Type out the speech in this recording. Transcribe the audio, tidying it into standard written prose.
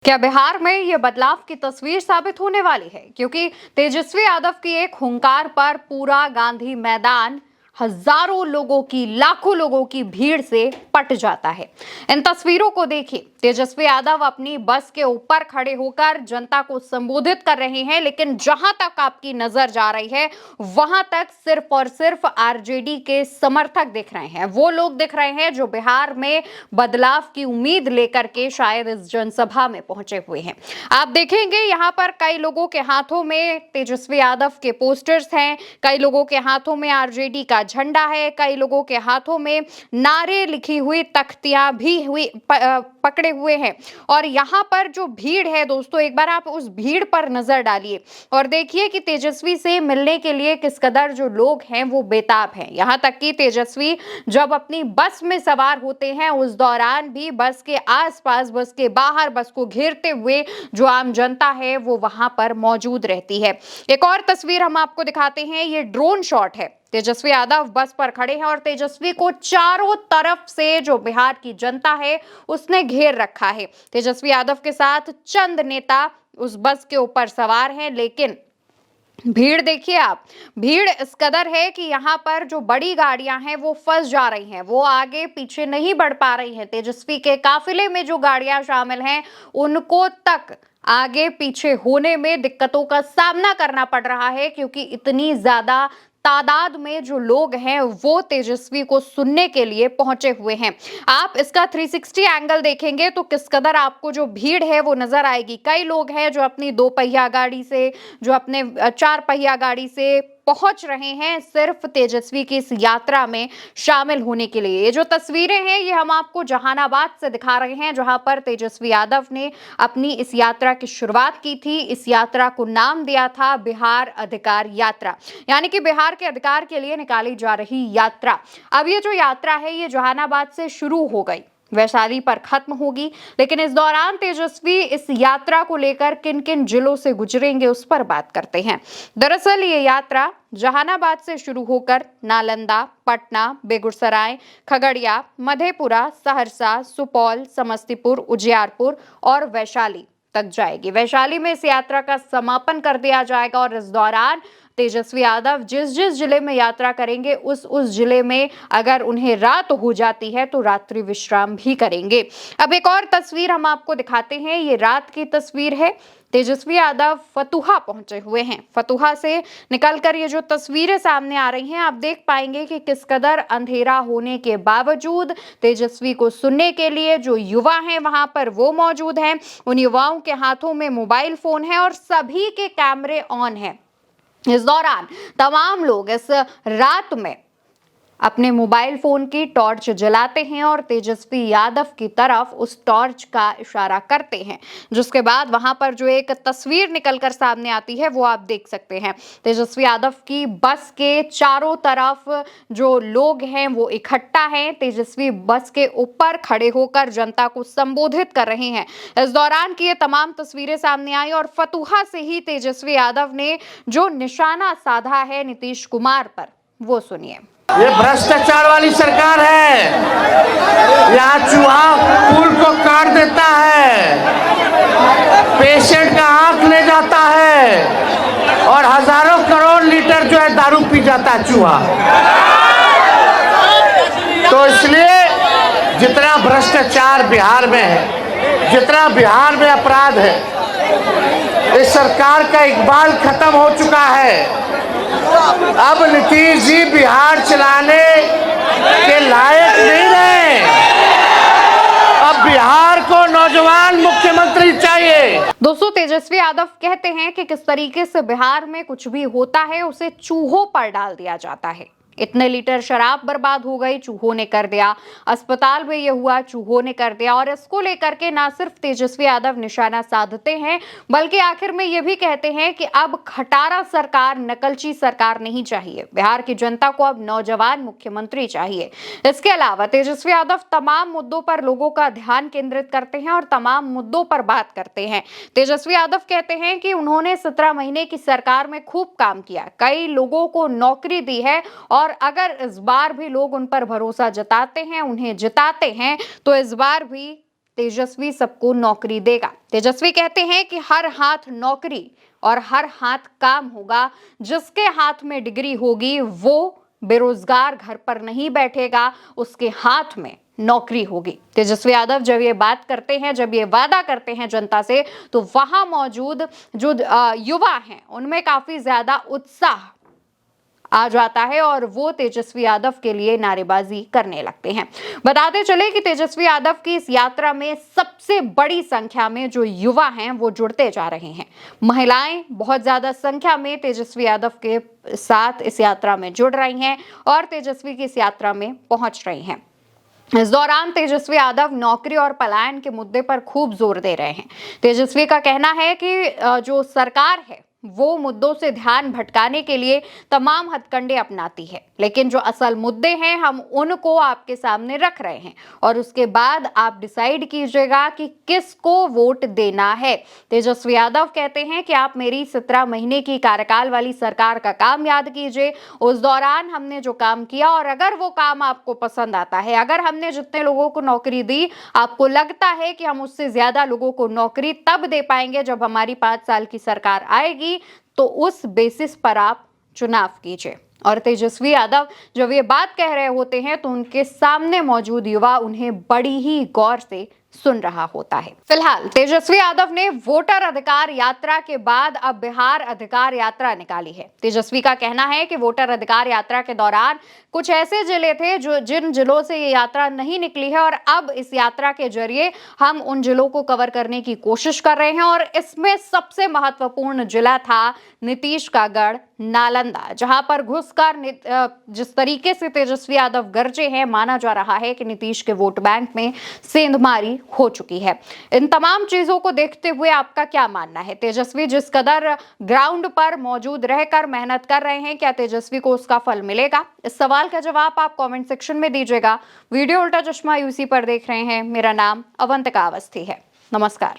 क्या बिहार में ये बदलाव की तस्वीर साबित होने वाली है? क्योंकि तेजस्वी यादव की एक हुंकार पर पूरा गांधी मैदान हजारों लोगों की, लाखों लोगों की भीड़ से पट जाता है। इन तस्वीरों को देखिए। तेजस्वी यादव अपनी बस के ऊपर खड़े होकर जनता को संबोधित कर रहे हैं, लेकिन जहां तक आपकी नजर जा रही है वहां तक सिर्फ और सिर्फ आरजेडी के समर्थक दिख रहे हैं। वो लोग दिख रहे हैं जो बिहार में बदलाव की उम्मीद लेकर के शायद इस जनसभा में पहुंचे हुए हैं। आप देखेंगे यहाँ पर कई लोगों के हाथों में तेजस्वी यादव के पोस्टर्स हैं, कई लोगों के हाथों में आरजेडी का झंडा है, कई लोगों के हाथों में नारे लिखी हुई तख्तियां भी पकड़े हुए हैं। और यहाँ पर जो भीड़ है दोस्तों, एक बार आप उस भीड़ पर नजर डालिए और देखिए कि तेजस्वी से मिलने के लिए किस कदर जो लोग हैं वो बेताब हैं। यहाँ तक कि तेजस्वी जब अपनी बस में सवार होते हैं उस दौरान भी बस के आसपास, बस के बाहर, बस को घेरते हुए जो आम जनता है वो वहां पर मौजूद रहती है। एक और तस्वीर हम आपको दिखाते हैं, ये ड्रोन शॉट है। तेजस्वी यादव बस पर खड़े हैं और तेजस्वी को चारों तरफ से जो बिहार की जनता है उसने घेर रखा है। तेजस्वी यादव के साथ चंद नेता उस बस के ऊपर सवार हैं, लेकिन भीड़ देखिए आप, भीड़ इस कदर है कि यहाँ पर जो बड़ी गाड़ियां हैं वो फंस जा रही हैं, वो आगे पीछे नहीं बढ़ पा रही हैं। तेजस्वी के काफिले में जो गाड़ियां शामिल हैं उनको तक आगे पीछे होने में दिक्कतों का सामना करना पड़ रहा है, क्योंकि इतनी ज्यादा तादाद में जो लोग हैं वो तेजस्वी को सुनने के लिए पहुंचे हुए हैं। आप इसका 360 एंगल देखेंगे तो किस कदर आपको जो भीड़ है वो नजर आएगी। कई लोग हैं जो अपनी 2 पहिया गाड़ी से, जो अपने 4 पहिया गाड़ी से पहुंच रहे हैं सिर्फ तेजस्वी की इस यात्रा में शामिल होने के लिए। ये जो तस्वीरें हैं ये हम आपको जहानाबाद से दिखा रहे हैं, जहां पर तेजस्वी यादव ने अपनी इस यात्रा की शुरुआत की थी। इस यात्रा को नाम दिया था बिहार अधिकार यात्रा, यानी कि बिहार के अधिकार के लिए निकाली जा रही यात्रा। अब ये जो यात्रा है ये जहानाबाद से शुरू हो गई, वैशाली पर खत्म होगी, लेकिन इस दौरान तेजस्वी इस यात्रा को लेकर किन किन जिलों से गुजरेंगे उस पर बात करते हैं। दरअसल ये यात्रा जहानाबाद से शुरू होकर नालंदा, पटना, बेगूसराय, खगड़िया, मधेपुरा, सहरसा, सुपौल, समस्तीपुर, उजियारपुर और वैशाली तक जाएगी। वैशाली में इस यात्रा का समापन कर दिया जाएगा और इस दौरान तेजस्वी यादव जिस जिस जिले में यात्रा करेंगे उस जिले में अगर उन्हें रात हो जाती है तो रात्रि विश्राम भी करेंगे। अब एक और तस्वीर हम आपको दिखाते हैं, ये रात की तस्वीर है। तेजस्वी यादव फतुहा पहुंचे हुए हैं। फतुहा से निकलकर ये जो तस्वीरें सामने आ रही हैं आप देख पाएंगे कि किस कदर अंधेरा होने के बावजूद तेजस्वी को सुनने के लिए जो युवा हैं वहां पर वो मौजूद हैं। उन युवाओं के हाथों में मोबाइल फोन है और सभी के कैमरे ऑन है। इस दौरान तमाम लोग इस रात में अपने मोबाइल फोन की टॉर्च जलाते हैं और तेजस्वी यादव की तरफ उस टॉर्च का इशारा करते हैं, जिसके बाद वहां पर जो एक तस्वीर निकलकर सामने आती है वो आप देख सकते हैं। तेजस्वी यादव की बस के चारों तरफ जो लोग हैं वो इकट्ठा हैं। तेजस्वी बस के ऊपर खड़े होकर जनता को संबोधित कर रहे हैं। इस दौरान की ये तमाम तस्वीरें सामने आई और फतुहा से ही तेजस्वी यादव ने जो निशाना साधा है नीतीश कुमार पर, वो सुनिए। ये भ्रष्टाचार वाली सरकार है। यहाँ चूहा फूल को काट देता है, पेशेंट का आंख ले जाता है और हजारों करोड़ लीटर जो है दारू पी जाता है चूहा। तो इसलिए जितना भ्रष्टाचार बिहार में है, जितना बिहार में अपराध है, इस सरकार का इकबाल खत्म हो चुका है। अब नीतीश जी बिहार चलाने के लायक नहीं रहे। अब बिहार को नौजवान मुख्यमंत्री चाहिए। दोस्तों, तेजस्वी यादव कहते हैं कि किस तरीके से बिहार में कुछ भी होता है उसे चूहों पर डाल दिया जाता है। इतने लीटर शराब बर्बाद हो गई, चूहों ने कर दिया। अस्पताल में यह हुआ, चूहों ने कर दिया। और इसको लेकर के ना सिर्फ तेजस्वी यादव निशाना साधते हैं, बल्कि आखिर में यह भी कहते हैं कि अब खटारा सरकार, नकलची सरकार नहीं चाहिए। बिहार की जनता को अब नौजवान मुख्यमंत्री चाहिए। इसके अलावा तेजस्वी यादव तमाम मुद्दों पर लोगों का ध्यान केंद्रित करते हैं और तमाम मुद्दों पर बात करते हैं। तेजस्वी यादव कहते हैं कि उन्होंने 17 महीने की सरकार में खूब काम किया, कई लोगों को नौकरी दी है और अगर इस बार भी लोग उन पर भरोसा जताते हैं, उन्हें जिताते हैं, तो इस बार भी तेजस्वी सबको नौकरी देगा। तेजस्वी कहते हैं कि हर हाथ नौकरी और हर हाथ काम होगा। जिसके हाथ में डिग्री होगी वो बेरोजगार घर पर नहीं बैठेगा, उसके हाथ में नौकरी होगी। तेजस्वी यादव जब ये बात करते हैं, जब ये वादा करते हैं जनता से, तो वहां मौजूद जो युवा हैं उनमें काफी ज्यादा उत्साह आ जाता है और वो तेजस्वी यादव के लिए नारेबाजी करने लगते हैं। बताते चले कि तेजस्वी यादव की इस यात्रा में सबसे बड़ी संख्या में जो युवा हैं वो जुड़ते जा रहे हैं। महिलाएं बहुत ज्यादा संख्या में तेजस्वी यादव के साथ इस यात्रा में जुड़ रही हैं और तेजस्वी की इस यात्रा में पहुंच रही हैं। इस दौरान तेजस्वी यादव नौकरी और पलायन के मुद्दे पर खूब जोर दे रहे हैं। तेजस्वी का कहना है कि जो सरकार है वो मुद्दों से ध्यान भटकाने के लिए तमाम हथकंडे अपनाती है, लेकिन जो असल मुद्दे हैं हम उनको आपके सामने रख रहे हैं और उसके बाद आप डिसाइड कीजिएगा कि किसको वोट देना है। तेजस्वी यादव कहते हैं कि आप मेरी 17 महीने की कार्यकाल वाली सरकार का काम याद कीजिए। उस दौरान हमने जो काम किया और अगर वो काम आपको पसंद आता है, अगर हमने जितने लोगों को नौकरी दी आपको लगता है कि हम उससे ज्यादा लोगों को नौकरी तब दे पाएंगे जब हमारी 5 साल की सरकार आएगी, तो उस बेसिस पर आप चुनाव कीजिए। और तेजस्वी यादव जब ये बात कह रहे होते हैं तो उनके सामने मौजूद युवा उन्हें बड़ी ही गौर से सुन रहा होता है। फिलहाल तेजस्वी यादव ने वोटर अधिकार यात्रा के बाद अब बिहार अधिकार यात्रा निकाली है। तेजस्वी का कहना है कि वोटर अधिकार यात्रा के दौरान कुछ ऐसे जिले थे जिन जिलों से ये यात्रा नहीं निकली है और अब इस यात्रा के जरिए हम उन जिलों को कवर करने की कोशिश कर रहे हैं और इसमें सबसे महत्वपूर्ण जिला था नीतीश का गढ़ नालंदा, जहां पर घुसकर जिस तरीके से तेजस्वी यादव गरजे हैं, माना जा रहा है कि नीतीश के वोट बैंक में सेंधमारी हो चुकी है। इन तमाम चीजों को देखते हुए आपका क्या मानना है? तेजस्वी जिस कदर ग्राउंड पर मौजूद रहकर मेहनत कर रहे हैं, क्या तेजस्वी को उसका फल मिलेगा? इस सवाल का जवाब आप कमेंट सेक्शन में दीजिएगा। वीडियो उल्टा चश्मा यूसी पर देख रहे हैं। मेरा नाम अवंतिका अवस्थी है। नमस्कार।